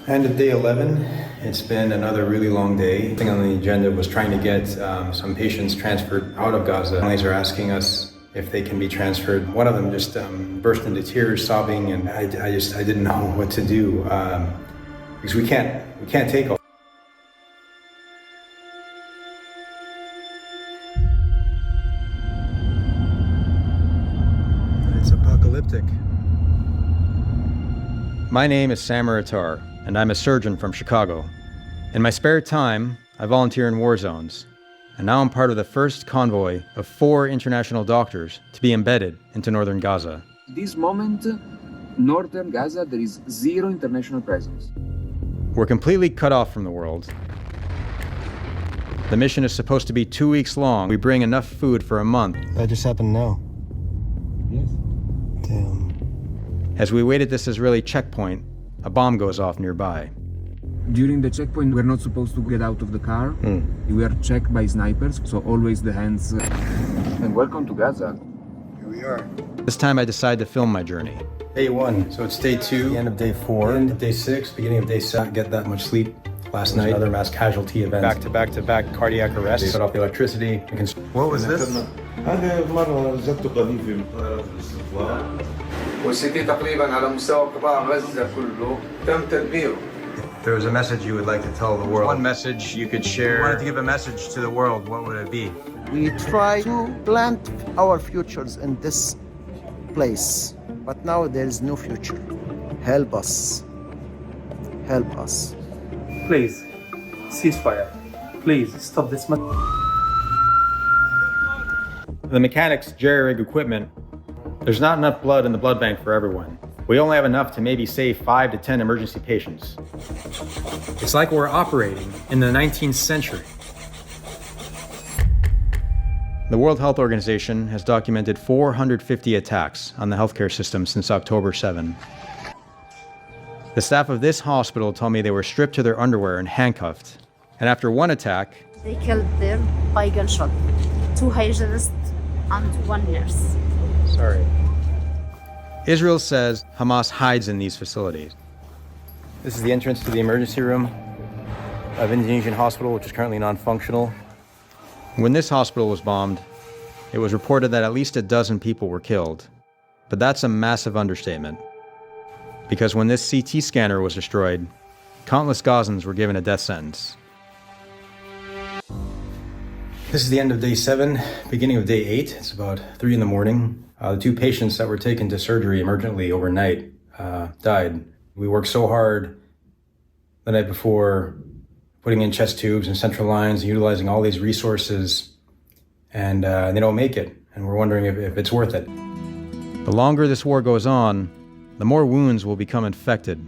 End of day 11. It's been another really long day. The thing on the agenda was trying to get some patients transferred out of Gaza. Families are asking us if they can be transferred. One of them just burst into tears, sobbing, and I didn't know what to do because we can't take all. It's apocalyptic. My name is Samer Attar, and I'm a surgeon from Chicago. In my spare time, I volunteer in war zones, and now I'm part of the first convoy of 4 international doctors to be embedded into northern Gaza. This moment, northern Gaza, there is 0 international presence. We're completely cut off from the world. The mission is supposed to be 2 weeks long. We bring enough food for a month. That just happened now. Yes. Damn. As we wait at this Israeli checkpoint, a bomb goes off nearby. During the checkpoint, we're not supposed to get out of the car. We are checked by snipers, so always the hands. And welcome to Gaza. Here we are. This time I decide to film my journey. Day 1, so it's day 2. The end of day 4. End of day 6, beginning of day 7. Get that much sleep last night. Another mass casualty event. Back to back cardiac arrest. They cut off the electricity. What was this? هذا مرة نزلت قذيفة من طائرات الاستطلاع والستي تقريبا على مستوى قطاع غزة كله تم تدميره. There was a message you would like to tell the world. One message you could share. If you wanted to give a message to the world, what would it be? We try to plant our futures in this place, but now there is no future. Help us. Help us. Please, ceasefire. Please, stop this. The mechanics jerry-rig equipment, there's not enough blood in the blood bank for everyone. We only have enough to maybe save 5 to 10 emergency patients. It's like we're operating in the 19th century. The World Health Organization has documented 450 attacks on the healthcare system since October 7. The staff of this hospital told me they were stripped to their underwear and handcuffed. And after one attack, they killed them by gunshot. 2 hygienists and 1 nurse. Sorry. Israel says Hamas hides in these facilities. This is the entrance to the emergency room of Indonesian hospital, which is currently non-functional. When this hospital was bombed, it was reported that at least a dozen people were killed. But that's a massive understatement. Because when this CT scanner was destroyed, countless Gazans were given a death sentence. This is the end of day 7, beginning of day 8. It's about 3 in the morning. The 2 patients that were taken to surgery emergently overnight died. We worked so hard the night before, putting in chest tubes and central lines, and utilizing all these resources, and they don't make it. And we're wondering if it's worth it. The longer this war goes on, the more wounds will become infected.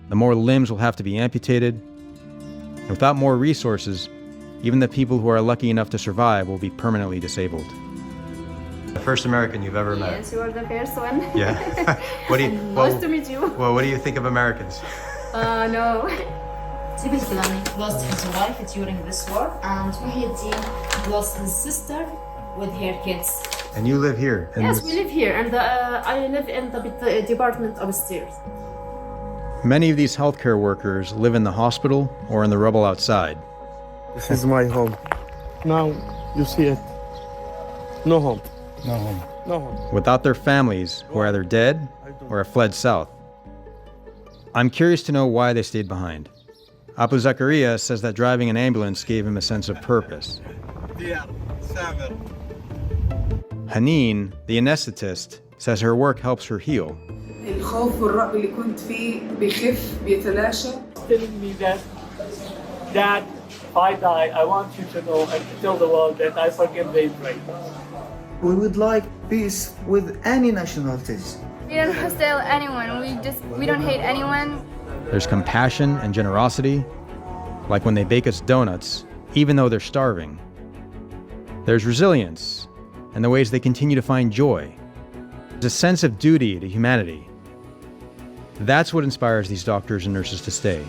The more limbs will have to be amputated. And without more resources, even the people who are lucky enough to survive will be permanently disabled. The first American you've ever met. Yes, you are the first one. Yeah. What do you? Nice to meet you. Well, what do you think of Americans? No. Sibel Kilani lost his wife during this war, and Muhyiddin lost his sister with her kids. And you live here? Yes, we live here, and I live in the department upstairs. Many of these healthcare workers live in the hospital or in the rubble outside. This is my home. Now you see it. No home. No home. No home. Without their families who are either dead or have fled south. I'm curious to know why they stayed behind. Abu Zakaria says that driving an ambulance gave him a sense of purpose. Haneen, the anesthetist, says her work helps her heal. Telling me that, Dad, if I die, I want you to know and to tell the world that I forgive the Israelis. We would like peace with any nationalities. We don't hostile anyone. We don't hate anyone. There's compassion and generosity, like when they bake us donuts, even though they're starving. There's resilience, and the ways they continue to find joy. There's a sense of duty to humanity. That's what inspires these doctors and nurses to stay.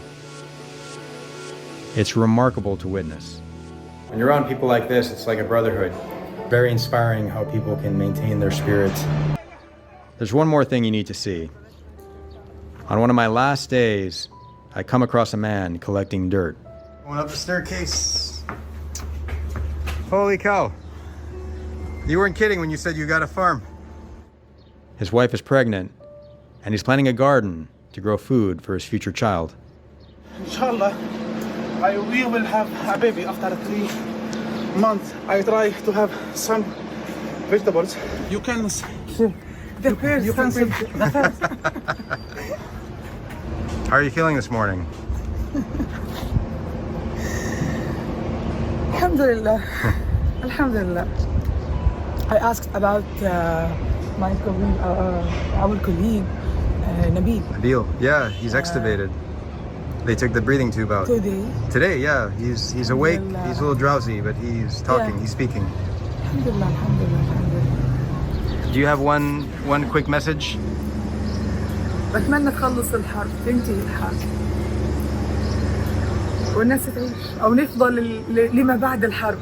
It's remarkable to witness. When you're around people like this, it's like a brotherhood. Very inspiring how people can maintain their spirits. There's one more thing you need to see. On one of my last days, I come across a man collecting dirt. Going up the staircase. Holy cow. You weren't kidding when you said you got a farm. His wife is pregnant, and he's planting a garden to grow food for his future child. Inshallah, we will have a baby after 3 months. I try to have some vegetables. You can see the first. How are you feeling this morning? Alhamdulillah. Alhamdulillah. I asked about my colleague, our colleague, Nabil. Yeah, he's extubated. They took the breathing tube out. Today, yeah. He's awake. He's a little drowsy, but he's talking. Yeah. He's speaking. Alhamdulillah, alhamdulillah, alhamdulillah. Do you have one quick message? بتمنى تخلص الحرب، تنتهي الحرب، والناس تعيش أو نفضل لما بعد الحرب.